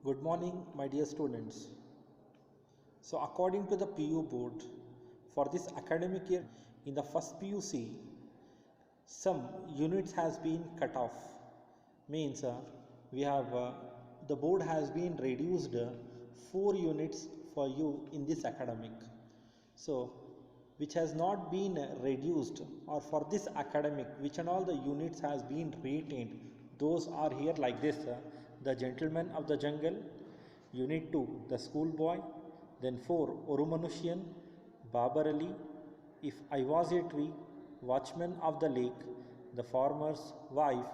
Good morning, my dear students. So, according to the PU board, for this academic year, in the first PUC, some units has been cut off. Means the board has been reduced 4 units for you in this academic. So, which has not been reduced, or for this academic, which and all the units has been retained, those are here like this: the Gentleman of the Jungle, Unit 2, the Schoolboy, then 4, Orumanushian, Babar Ali, If I Was a Tree, Watchman of the Lake, The Farmer's Wife,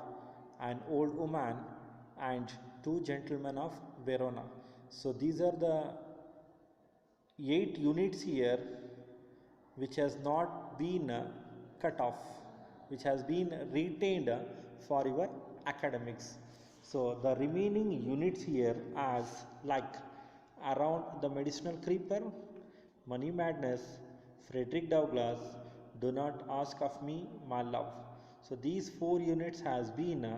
An Old Woman, and 2 Gentlemen of Verona. So these are the 8 units here which has not been cut off, which has been retained for your academics. So the remaining units here as like Around the Medicinal Creeper, Money Madness, Frederick Douglass, Do Not Ask of Me, My Love. So these 4 units has been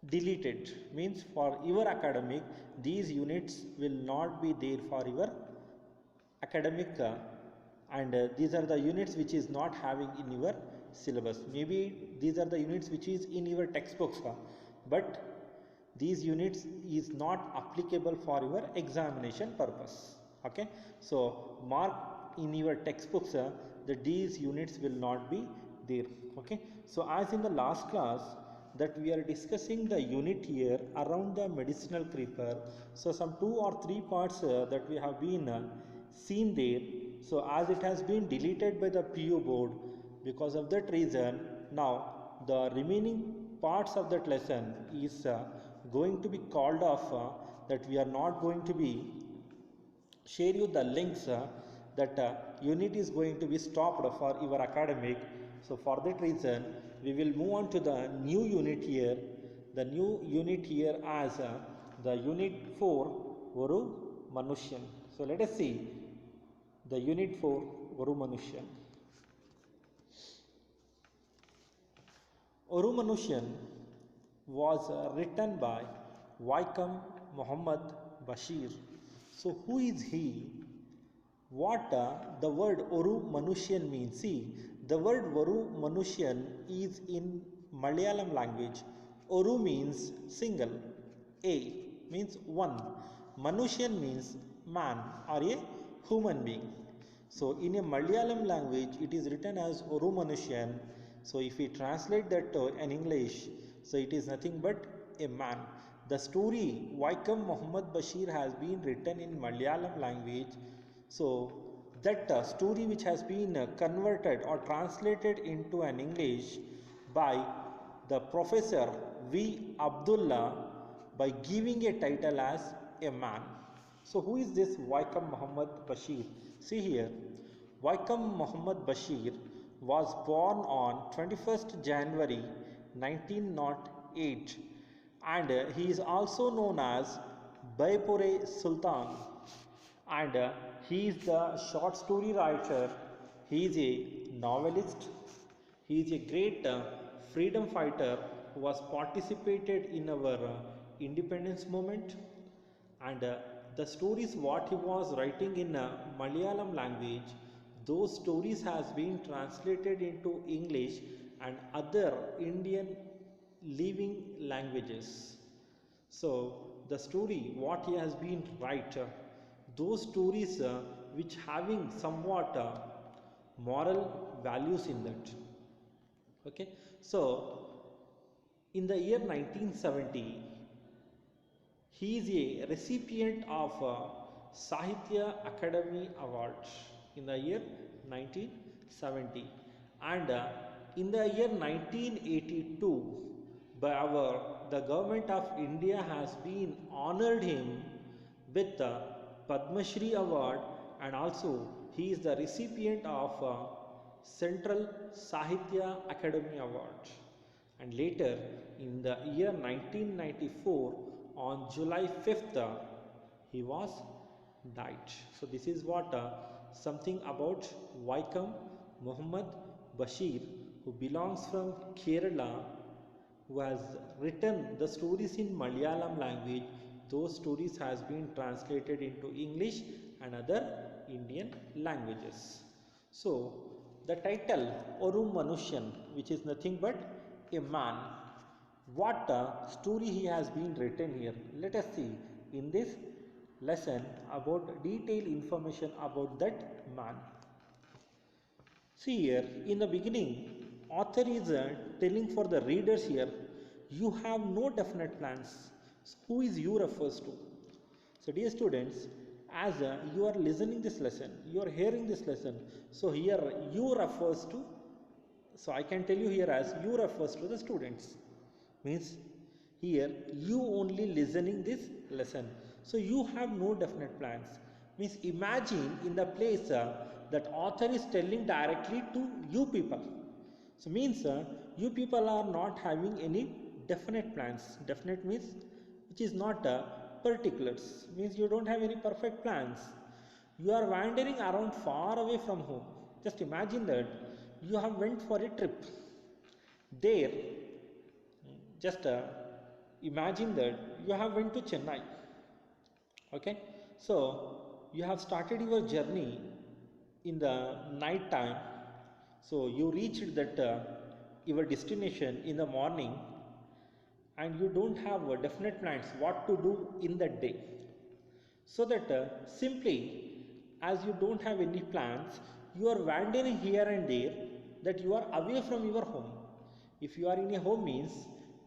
deleted. Means for your academic, these units will not be there for your academic, and these are the units which is not having in your syllabus. Maybe these are the units which is in your textbooks, but these units is not applicable for your examination purpose. Okay, so mark in your textbooks that these units will not be there. Okay, so as in the last class that we are discussing the unit here around the medicinal creeper. So some 2 or 3 parts that we have been seen there. So as it has been deleted by the PU board, because of that reason, now the remaining parts of that lesson is going to be called off, that we are not going to be share you the links, that unit is going to be stopped for your academic. So for that reason we will move on to the new unit here. The new unit here as the unit 4, Oru Manusyan. So let us see the unit 4, Oru Manusyan. Oru Manusyan was written by Vaikam Muhammad Bashir. So who is he? What the word Oru Manusyan means? See, the word Oru Manusyan is in Malayalam language. Oru means single, A means one, Manusyan means man or a human being. So in a Malayalam language it is written as Oru Manusyan. So if we translate that in English, so it is nothing but a man. The story Vaikam Muhammad Bashir has been written in Malayalam language. So that story which has been converted or translated into an English by the Professor V. Abdullah by giving a title as a man. So who is this Vaikam Muhammad Bashir? See here, Vaikam Muhammad Bashir was born on 21st January 1908, and he is also known as Baipure Sultan, and he is the short story writer, he is a novelist, he is a great freedom fighter who was participated in our independence movement, and the stories what he was writing in Malayalam language, those stories has been translated into English and other Indian living languages. So the story what he has been write, those stories which having somewhat moral values in that. Okay, so in the year 1970 he is a recipient of Sahitya Academy Award in the year 1970, and in the year 1982 by the government of India has been honored him with the Padma Shri Award, and also he is the recipient of Central Sahitya Academy Award. And later in the year 1994 on July 5th he was died. So this is what something about Vaikam Muhammad Bashir, who belongs from Kerala, who has written the stories in Malayalam language. Those stories has been translated into English and other Indian languages. So the title Oru Manushyan, which is nothing but a man. What story he has been written here? Let us see in this lesson about detailed information about that man. See here, in the beginning, author is telling for the readers here, you have no definite plans. So who is you refers to? So dear students, as you are listening this lesson, you are hearing this lesson. So here you refers to, so I can tell you here as you refers to the students. Means here you only listening this lesson. So you have no definite plans. Means imagine in the place that author is telling directly to you people. So means you people are not having any definite plans. Definite means which is not particulars. Means you don't have any perfect plans. You are wandering around far away from home. Just imagine that you have went for a trip. There, just imagine that you have went to Chennai. Okay, so you have started your journey in the night time. So you reached that your destination in the morning, and you don't have definite plans what to do in that day. So that simply as you don't have any plans, you are wandering here and there, that you are away from your home. If you are in a home means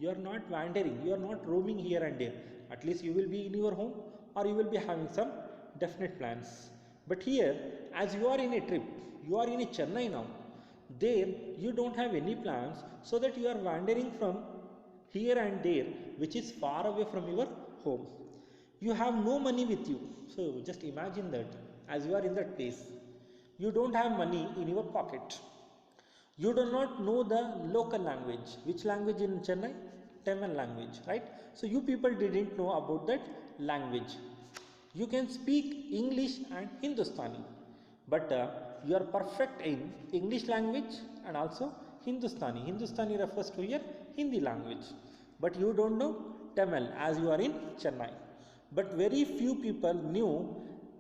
you are not wandering, you are not roaming here and there. At least you will be in your home, or you will be having some definite plans. But here, as you are in a trip, you are in a Chennai now, there you don't have any plans, so that you are wandering from here and there, which is far away from your home. You have no money with you. So just imagine that as you are in that place, you don't have money in your pocket. You do not know the local language. Which language in Chennai? Tamil language, right? So you people didn't know about that language. You can speak English and Hindustani, but you are perfect in English language and also Hindustani. Hindustani refers to your Hindi language, but you don't know Tamil as you are in Chennai. But very few people knew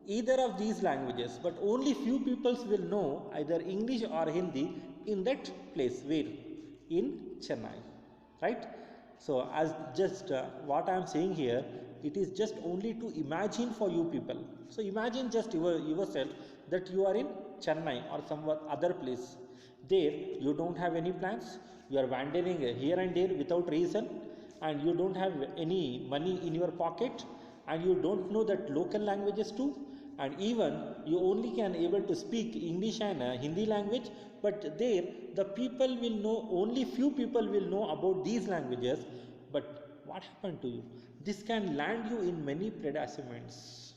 either of these languages, but only few people will know either English or Hindi in that place. Where? In Chennai, right? So as just what I am saying here, it is just only to imagine for you people. So imagine just yourself that you are in Chennai or some other place. There you don't have any plans, you are wandering here and there without reason, and you don't have any money in your pocket, and you don't know that local languages too, and even you only can able to speak English and Hindi language. But there the people will know, only few people will know about these languages. But what happened to you? This can land you in many predicaments.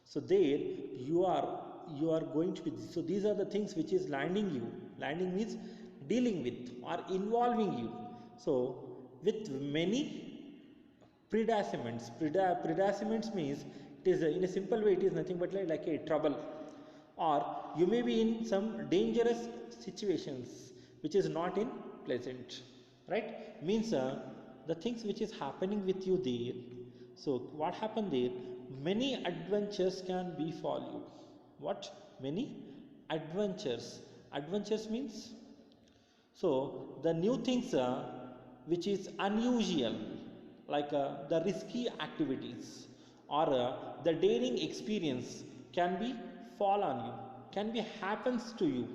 So there you are going to be, so these are the things which is landing you. Landing means dealing with or involving you. So with many predicaments. Predicaments means it is in a simple way, it is nothing but like a trouble, or you may be in some dangerous situations which is not in pleasant, right? Means the things which is happening with you there. So what happened there? Many adventures can befall you. What? Many adventures. Adventures means, so the new things which is unusual, like the risky activities or the daring experience can be fall on you, can be happens to you.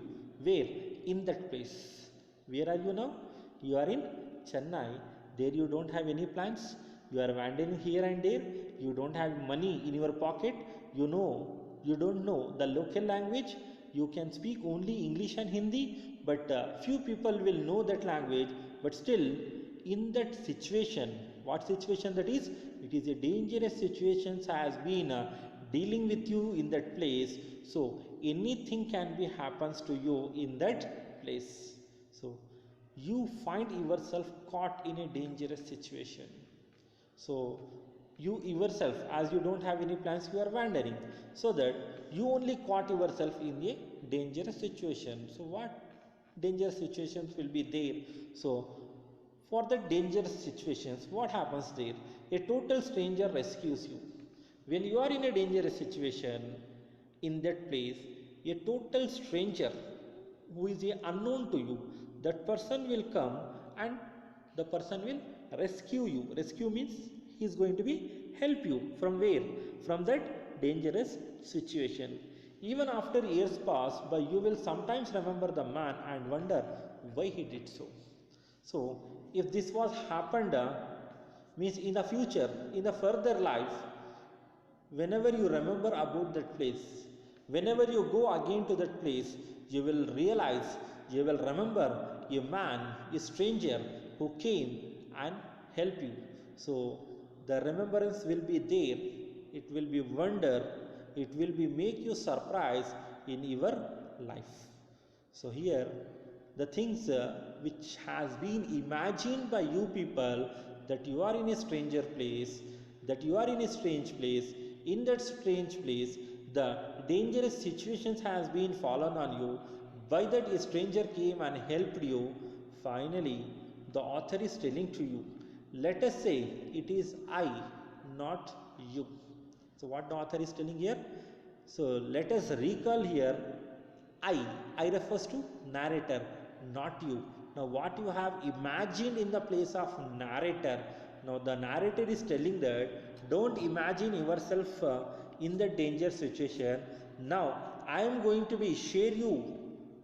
Where? In that place. Where are you now? You are in Chennai. There you don't have any plans. You are wandering here and there. You don't have money in your pocket. You don't know the local language. You can speak only English and Hindi, but few people will know that language. But still, in that situation, what situation that is? It is a dangerous situation has been dealing with you in that place. So anything can be happens to you in that place. So you find yourself caught in a dangerous situation. So you yourself, as you don't have any plans, you are wandering, so that you only caught yourself in a dangerous situation. So what dangerous situations will be there? So For the dangerous situations, what happens there? A total stranger rescues you. When you are in a dangerous situation, in that place, a total stranger who is unknown to you, that person will come and the person will rescue you. Rescue means he is going to be help you from where? From that dangerous situation. Even after years pass by, you will sometimes remember the man and wonder why he did so. So if this was happened, means in the future, in the further life, whenever you remember about that place, whenever you go again to that place, you will realize, you will remember a man, a stranger who came and helped you. So the remembrance will be there, it will be wonder, it will be make you surprised in your life. So here the things which has been imagined by you people, that you are in a stranger place, that you are in a strange place, in that strange place the dangerous situations has been fallen on you, by that a stranger came and helped you. Finally the author is telling to you, let us say it is I, not you. So what the author is telling here? So let us recall here, I refers to narrator, not you. Now what you have imagined in the place of narrator, now the narrator is telling that don't imagine yourself in the danger situation. Now I am going to be share you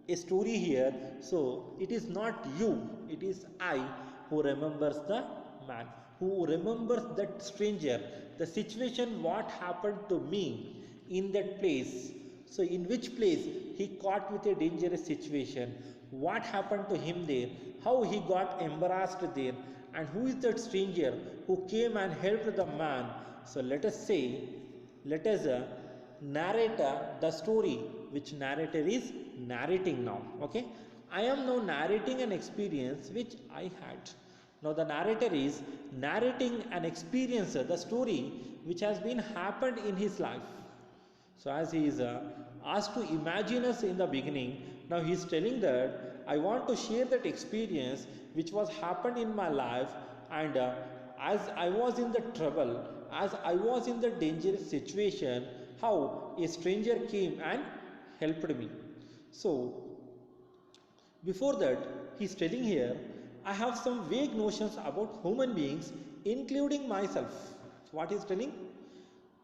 a story here. So it is not you, it is I who remembers the man, who remembers that stranger, the situation what happened to me in that place. So in which place he caught with a dangerous situation, what happened to him there, how he got embarrassed there, and who is that stranger who came and helped the man. So let us say, let us narrate the story which narrator is narrating now. Okay, I am now narrating an experience which I had. Now the narrator is narrating an experience, the story which has been happened in his life. So as he is asked to imagine us in the beginning, now he is telling that I want to share that experience which was happened in my life, and as I was in the trouble, as I was in the dangerous situation, how a stranger came and helped me. So before that, he is telling here, I have some vague notions about human beings, including myself. So what he is telling?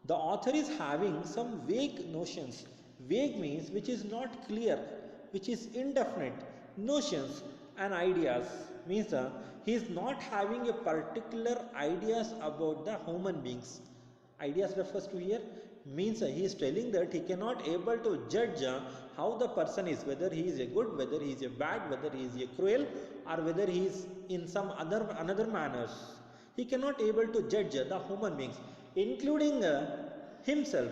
The author is having some vague notions. Vague means which is not clear, which is indefinite. Notions and ideas means he is not having a particular ideas about the human beings. Ideas refers to here means he is telling that he cannot able to judge how the person is, whether he is a good, whether he is a bad, whether he is a cruel, or whether he is in some another manners. He cannot able to judge the human beings, including himself.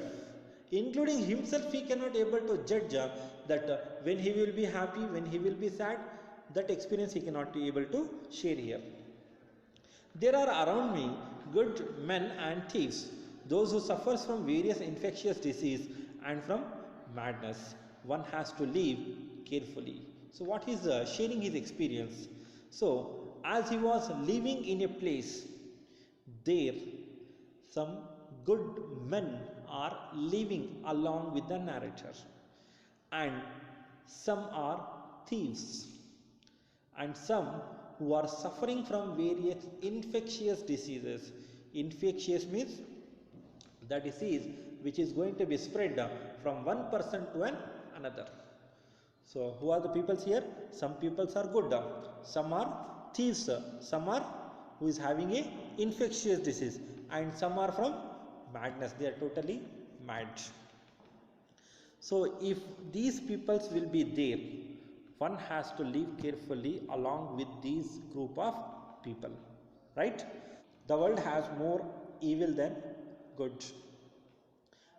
Including himself, he cannot able to judge that when he will be happy, when he will be sad, that experience he cannot be able to share here. There are around me good men and thieves, those who suffers from various infectious disease and from madness. One has to live carefully. So what is sharing his experience? So as he was living in a place, there some good men are living along with the narrator, and some are thieves, and some who are suffering from various infectious diseases. Infectious means the disease which is going to be spread from one person to another. So who are the peoples here? Some peoples are good, some are thieves, some are who is having a infectious disease, and some are from madness, they are totally mad. So if these peoples will be there, one has to live carefully along with these group of people, right? The world has more evil than good.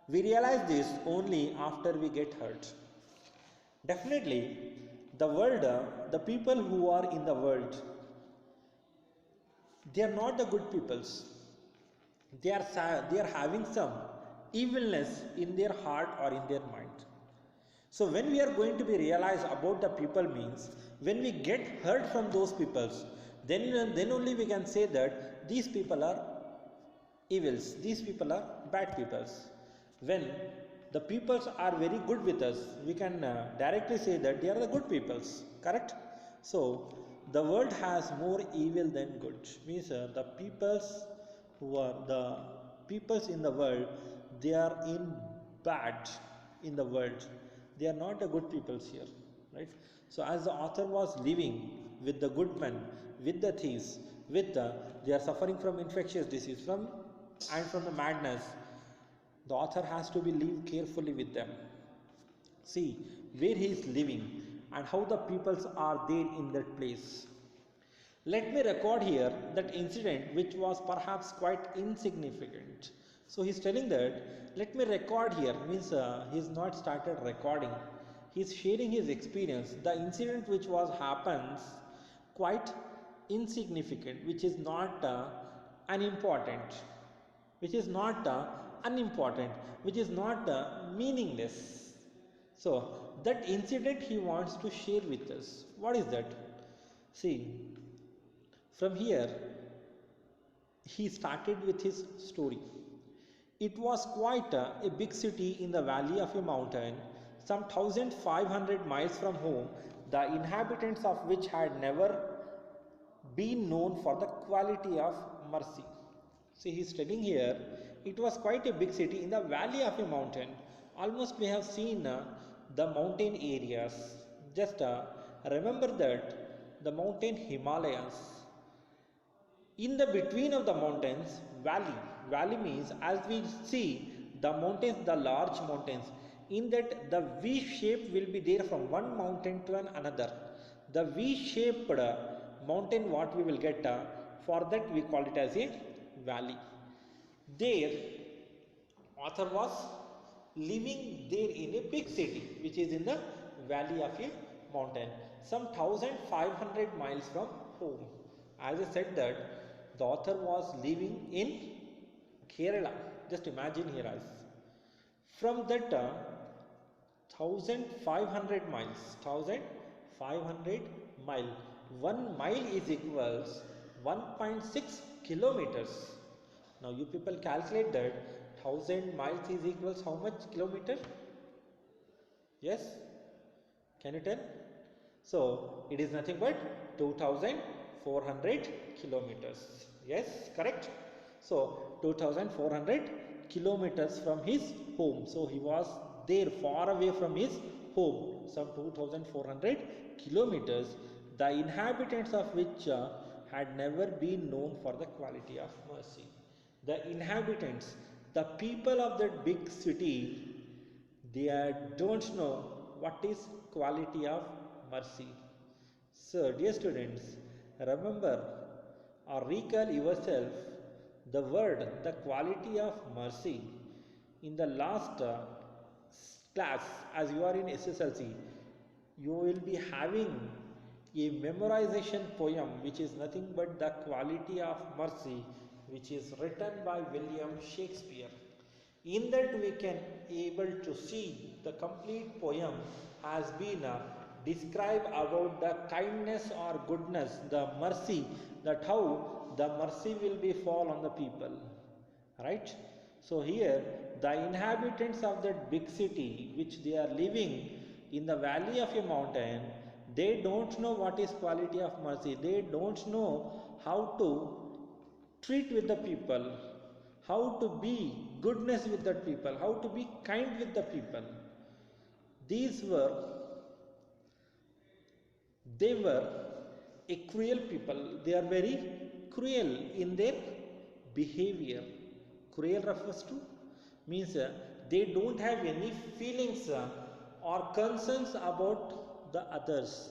We realize this only after we get hurt. Definitely, the world, the people who are in the world, they are not the good peoples. They are having some evilness in their heart or in their mind. So when we are going to be realized about the people means when we get hurt from those peoples, then only we can say that these people are evils, these people are bad peoples. When the peoples are very good with us, we can directly say that they are the good peoples, correct? So the world has more evil than good, means the peoples who are the peoples in the world, they are in bad in the world, they are not the good peoples here, right? So as the author was living with the good men, with the thieves, with the, they are suffering from infectious disease, from and from the madness, the author has to be live carefully with them. See where he is living and how the peoples are there in that place. Let me record here that incident which was perhaps quite insignificant. So he's telling that let me record here, means he's not started recording. He's sharing his experience. The incident which was happens quite insignificant, which is not unimportant, which is not unimportant, which is not meaningless. So that incident he wants to share with us. What is that? See, from here he started with his story. It was quite a big city in the valley of a mountain, some 1500 miles from home, the inhabitants of which had never been known for the quality of mercy. See, he's telling here, it was quite a big city in the valley of a mountain. Almost we have seen the mountain areas. Just remember that the mountain Himalayas. In the between of the mountains, valley means as we see the mountains, the large mountains, in that the V shape will be there from one mountain to another. The V shaped mountain what we will get, for that we call it as a valley. There author was living there in a big city which is in the valley of a mountain, some 1500 miles from home. As I said that the author was living in Kerala. Just imagine here as from that 1500 miles, 1500 mile, 1 mile is equals 1.6 kilometers. Now you people calculate that 1000 miles is equals how much kilometer? Yes, can you tell? So it is nothing but 2400 kilometers. Yes, correct. So 2400 kilometers from his home. So he was there far away from his home, some 2400 kilometers, the inhabitants of which had never been known for the quality of mercy. The inhabitants, the people of that big city, they don't know what is quality of mercy. So dear students, remember or recall yourself the word, the quality of mercy. In the last class, as you are in SSLC, you will be having a memorization poem which is nothing but the quality of mercy, which is written by William Shakespeare. In that we can able to see the complete poem has been describe about the kindness or goodness, the mercy, that how the mercy will be fall on the people, right? So here the inhabitants of that big city which they are living in the valley of a mountain, they don't know what is quality of mercy, they don't know how to treat with the people, how to be goodness with the people, how to be kind with the people. These were, they were a cruel people, they are very cruel in their behavior. Cruel refers to means they don't have any feelings or concerns about the others.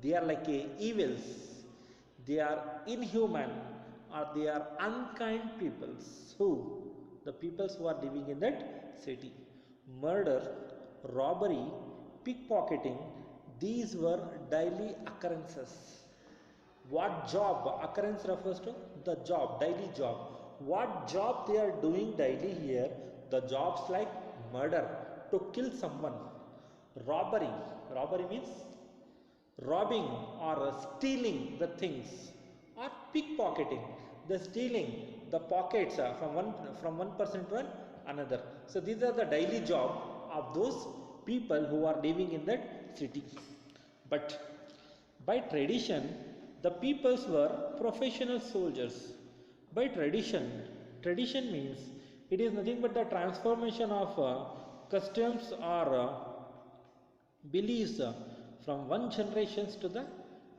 They are like evils, they are inhuman, or they are unkind peoples. Who? The peoples who are living in that city. Murder, robbery, pickpocketing, these were daily occurrences. What job? Occurrence refers to the job, daily job. What job they are doing daily here? The jobs like murder, to kill someone. Robbery, robbery means robbing or stealing the things, or pickpocketing, the stealing the pockets from one person to another. So these are the daily job of those people who are living in that city. But by tradition, the peoples were professional soldiers. By tradition means it is nothing but the transformation of customs or beliefs from one generations to the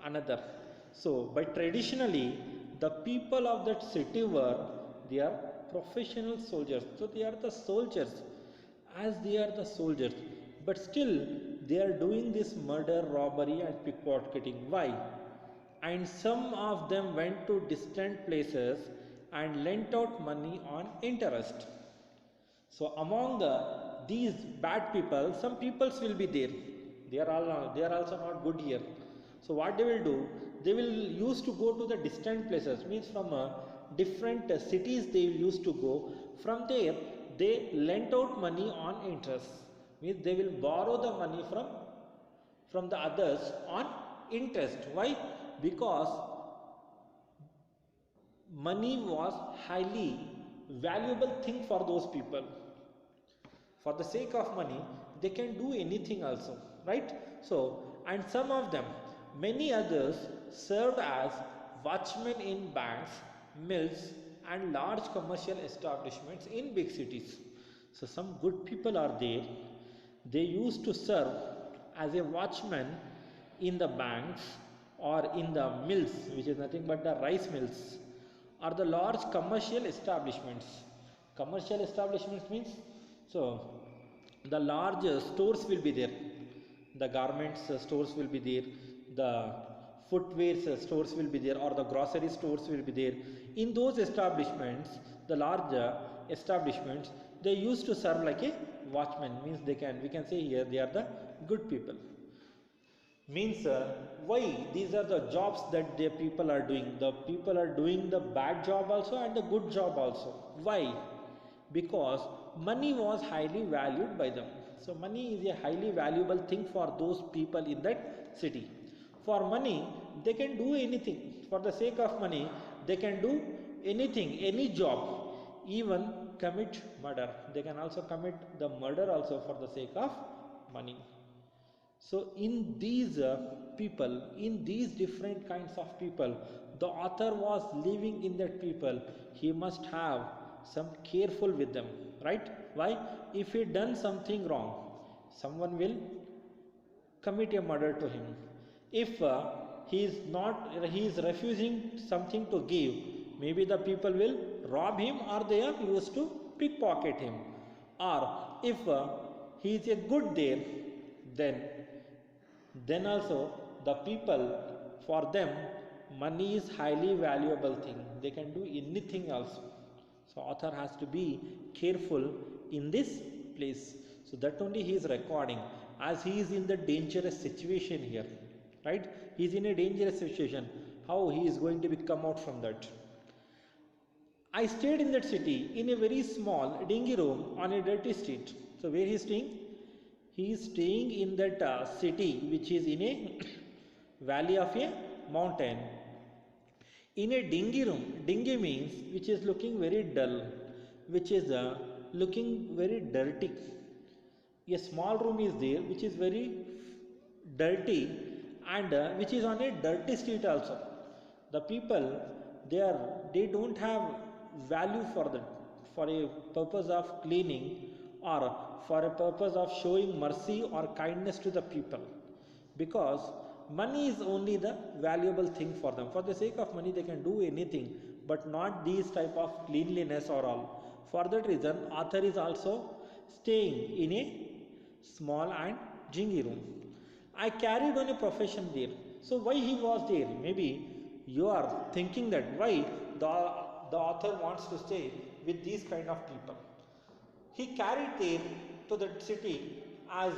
another. So by traditionally, the people of that city were, they are professional soldiers. So they are the soldiers, as they are the soldiers, but still they are doing this murder, robbery and pickpocketing. Why? And some of them went to distant places and lent out money on interest. So among these bad people, some peoples will be there. They are also not good here. So what they will do? They will used to go to the distant places. Means from different cities they will used to go. From there they lent out money on interest. Means they will borrow the money from the others on interest. Why? Because money was highly valuable thing for those people. For the sake of money they can do anything also, right? So, and some of them, many others served as watchmen in banks, mills and large commercial establishments in big cities. So some good people are there, they used to serve as a watchman in the banks or in the mills, which is nothing but the rice mills, or the large commercial establishments. Commercial establishments means, so the large stores will be there, the garments stores will be there, the footwear stores will be there, or the grocery stores will be there. In those establishments, the large establishments, they used to serve like a watchman. Means we can say here they are the good people. Means why these are the jobs that the people are doing. The people are doing the bad job also and the good job also. Why? Because money was highly valued by them. So money is a highly valuable thing for those people in that city. For money they can do anything. For the sake of money they can do anything, any job, even commit murder. They can also commit the murder also for the sake of money. So in these people, in these different kinds of people, the author was living in that people. He must have some careful with them, right? Why? If he done something wrong, someone will commit a murder to him. If he is refusing something to give, maybe the people will rob him, or they are used to pickpocket him. Or if he is a good there, then also the people, for them money is highly valuable thing. They can do anything also. So author has to be careful in this place. So that only he is recording, as he is in the dangerous situation here, right? He is in a dangerous situation. How he is going to come out from that? I stayed in that city in a very small dingy room on a dirty street. So where he is staying? He is staying in that city which is in a valley of a mountain, in a dingy room. Dingy means which is looking very dull, which is looking very dirty. A small room is there which is very dirty, and which is on a dirty street also. The people, they don't have value for that, for a purpose of cleaning or for a purpose of showing mercy or kindness to the people, because money is only the valuable thing for them. For the sake of money they can do anything, but not these type of cleanliness or all. For that reason author is also staying in a small and dingy room. I carried on a profession there. So why he was there? Maybe you are thinking that why the author wants to stay with these kind of people. He carried there to the city as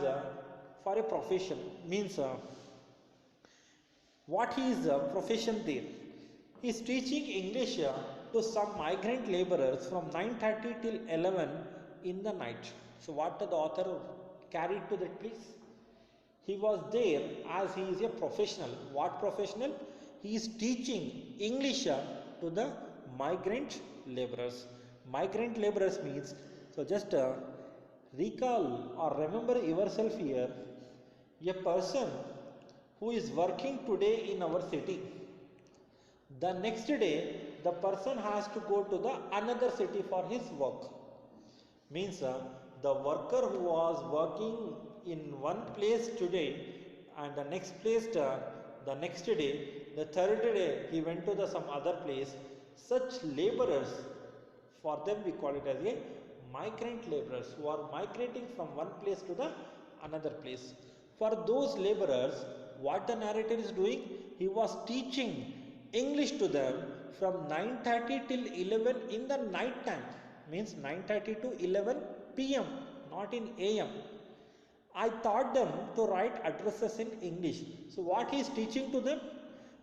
for a profession. Means what he is profession there? He is teaching English to some migrant laborers from 9:30 till 11 in the night. So what the author carried to that place? He was there as he is a professional. What professional? he is teaching English to the migrant laborers. Migrant laborers means, so just recall or remember yourself here, a person who is working today in our city, the next day the person has to go to the another city for his work. Means the worker who was working in one place today and the next place the next day, the third day he went to the some other place. Such laborers, for them we call it as a migrant laborers who are migrating from one place to the another place. For those laborers, what the narrator is doing, he was teaching English to them from 9:30 till 11 in the night time. Means 9:30 to 11 p.m. not in a.m. I taught them to write addresses in English. So what he is teaching to them?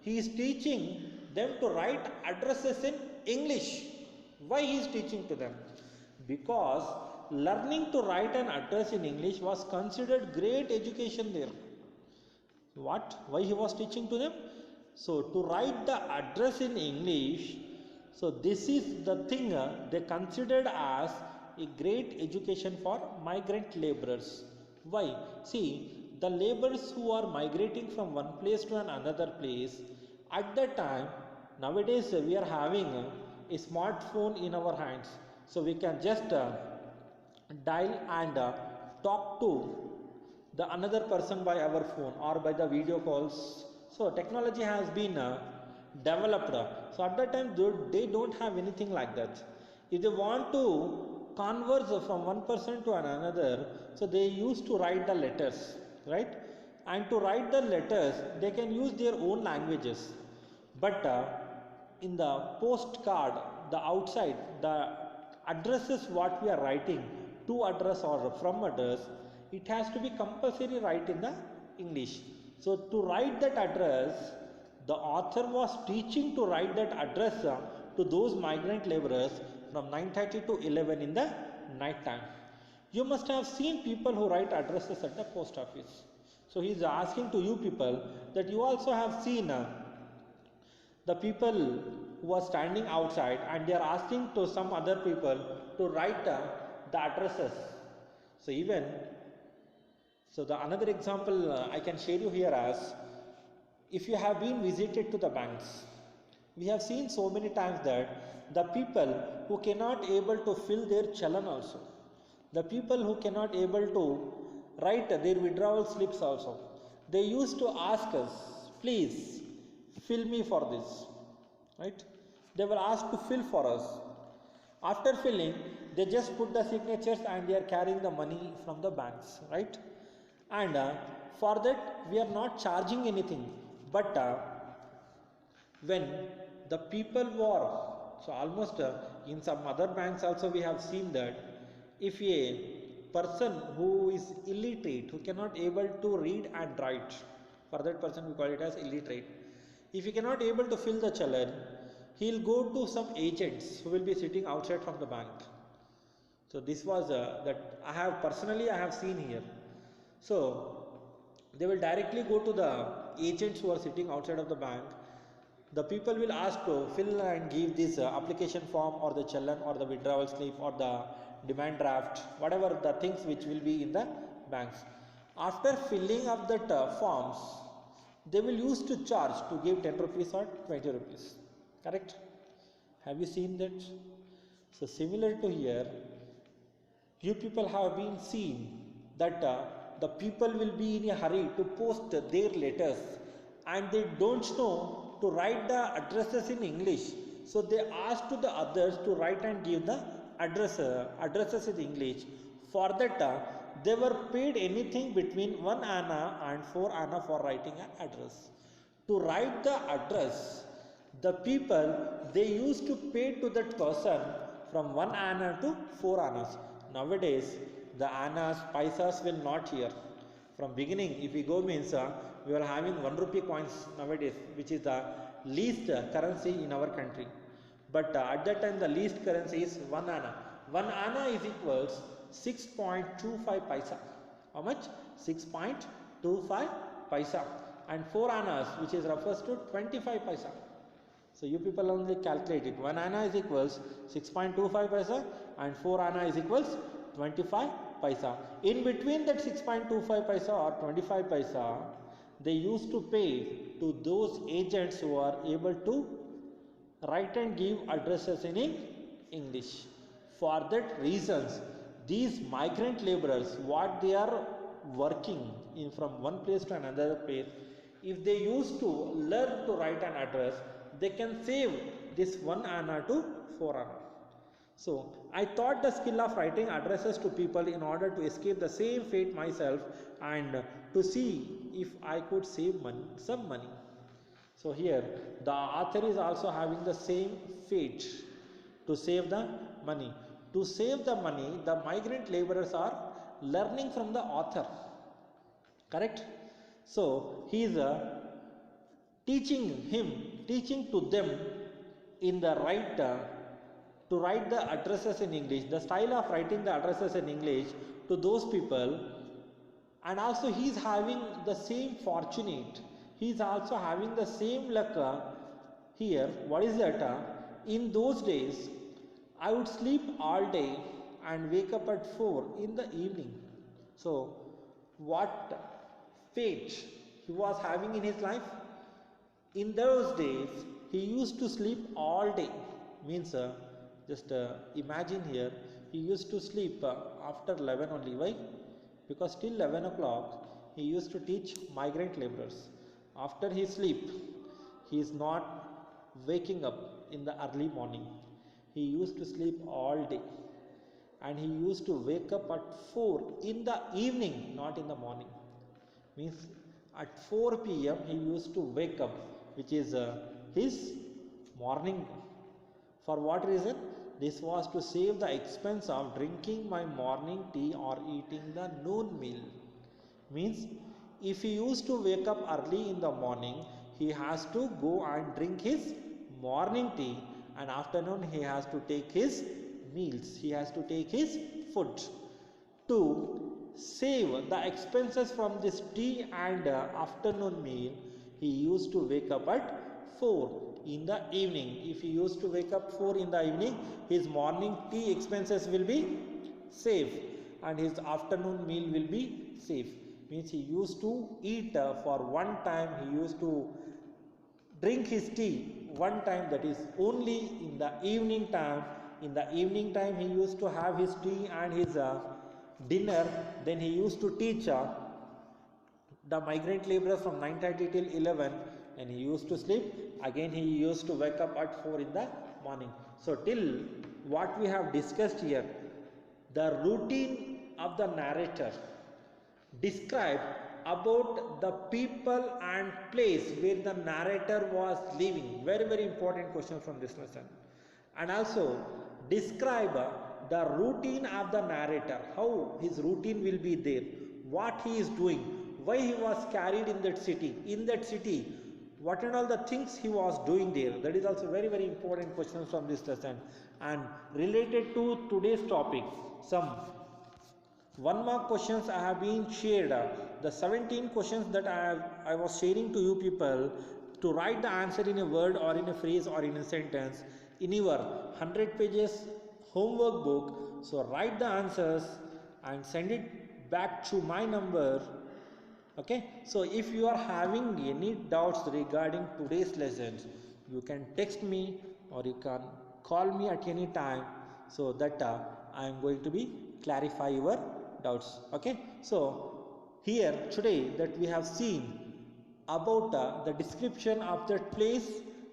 He is teaching them to write addresses in English. Why he is teaching to them? Because learning to write an address in English was considered great education there. What? Why he was teaching to them? So to write the address in English, so this is the thing they considered as a great education for migrant laborers. Why? See, the laborers who are migrating from one place to another place, at that time, nowadays we are having a smartphone in our hands. So we can just dial and talk to the another person by our phone or by the video calls. So technology has been developed. So at that time they don't have anything like that. If they want to converse from one person to another, so they used to write the letters, right? And to write the letters, they can use their own languages. But in the postcard, the outside, the addresses what we are writing, to address or from address, it has to be compulsory write in the English. So to write that address, the author was teaching to write that address to those migrant laborers from 9:30 to 11 in the night time. You must have seen people who write addresses at the post office. So he is asking to you people that you also have seen the people who are standing outside and they are asking to some other people to write the addresses. So even so, the another example I can share you here as, if you have been visited to the banks, we have seen so many times that the people who cannot able to fill their challan also, the people who cannot able to write their withdrawal slips also, they used to ask us, please fill me for this, right? They were asked to fill for us. After filling, they just put the signatures and they are carrying the money from the banks, right? And for that we are not charging anything. But when the people were, so almost in some other banks also we have seen that if a person who is illiterate, who cannot able to read and write, for that person we call it as illiterate, if he cannot able to fill the challan, he will go to some agents who will be sitting outside from the bank. So this was that I have seen here. So they will directly go to the agents who are sitting outside of the bank. The people will ask to fill and give this application form or the challan or the withdrawal slip or the demand draft, whatever the things which will be in the banks. After filling up that forms, they will use to charge to give 10 rupees or 20 rupees. Correct? Have you seen that? So similar to here, you people have been seen that the people will be in a hurry to post their letters and they don't know to write the addresses in English. So they ask to the others to write and give the addresses in English. For that they were paid anything between 1 anna and 4 anna for writing an address. To write the address, the people they used to pay to that person from 1 anna to 4 annas. Nowadays the annas, paisas will not here. From beginning, if we go means we are having 1 rupee coins nowadays, which is the least currency in our country. But at that time the least currency is 1 anna. 1 anna is equals 6.25 paisa. How much? 6.25 paisa. and 4 annas, which is refers to 25 paisa. So you people only calculate it. 1 anna is equals 6.25 paisa and 4 anna is equals 25 paisa. In between that 6.25 paisa or 25 paisa, they used to pay to those agents who are able to write and give addresses in English. For that reasons, these migrant laborers, what they are working in from one place to another place, if they used to learn to write an address, they can save this 1 anna to 4 anna. So I taught the skill of writing addresses to people in order to escape the same fate myself and to see if I could save some money. So here the author is also having the same fate to save the money. To save the money, the migrant laborers are learning from the author. Correct? So he is teaching to them in the right to write the addresses in English, the style of writing the addresses in English to those people. And also he is having the same fortunate, he is also having the same luck here. What is that? In those days I would sleep all day and wake up at 4 in the evening. So what fate he was having in his life? In those days he used to sleep all day, means just imagine here, he used to sleep after 11 only. Why? Because till 11 o'clock he used to teach migrant laborers. After he sleep, he is not waking up in the early morning. He used to sleep all day and he used to wake up at 4 in the evening, not in the morning. Means at 4 p.m. he used to wake up, which is his morning. For what reason? This was to save the expense of drinking my morning tea or eating the noon meal. Means if he used to wake up early in the morning, he has to go and drink his morning tea, and afternoon he has to take his meals, he has to take his food. To save the expenses from this tea and afternoon meal, he used to wake up at 4 in the evening. If he used to wake up 4 in the evening, his morning tea expenses will be safe and his afternoon meal will be safe. Means he used to eat for one time, he used to drink his tea one time, that is only in the evening time. In the evening time he used to have his tea and his dinner. Then he used to teach the migrant laborers from 9:30 till 11, and he used to sleep. Again he used to wake up at 4 in the morning. So till what we have discussed here, the routine of the narrator describe about the people and place where the narrator was living. Very, very important question from this lesson. And also describe the routine of the narrator, how his routine will be there, what he is doing, why he was carried in that city, what and all the things he was doing there. That is also very, very important questions from this lesson. And related to today's topic, some 1 mark questions I have been shared. The 17 questions that I was sharing to you people, to write the answer in a word or in a phrase or in a sentence in your 100 pages homework book. So write the answers and send it back to my number. Okay, so if you are having any doubts regarding today's lessons, you can text me or you can call me at any time, so that I am going to be clarify your doubts. Okay, so here today that we have seen about the description of that place,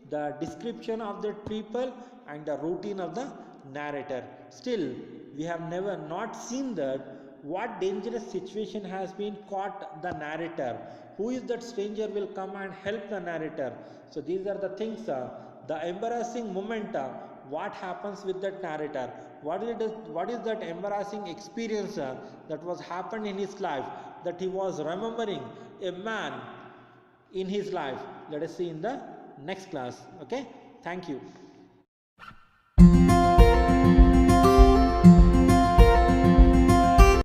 the description of that people, and the routine of the narrator. Still we have never not seen that what dangerous situation has been caught the narrator, who is that stranger will come and help the narrator. So these are the things, the embarrassing moment, what happens with that narrator, what is that embarrassing experience that was happened in his life, that he was remembering a man in his life. Let us see in the next class. Okay, thank you.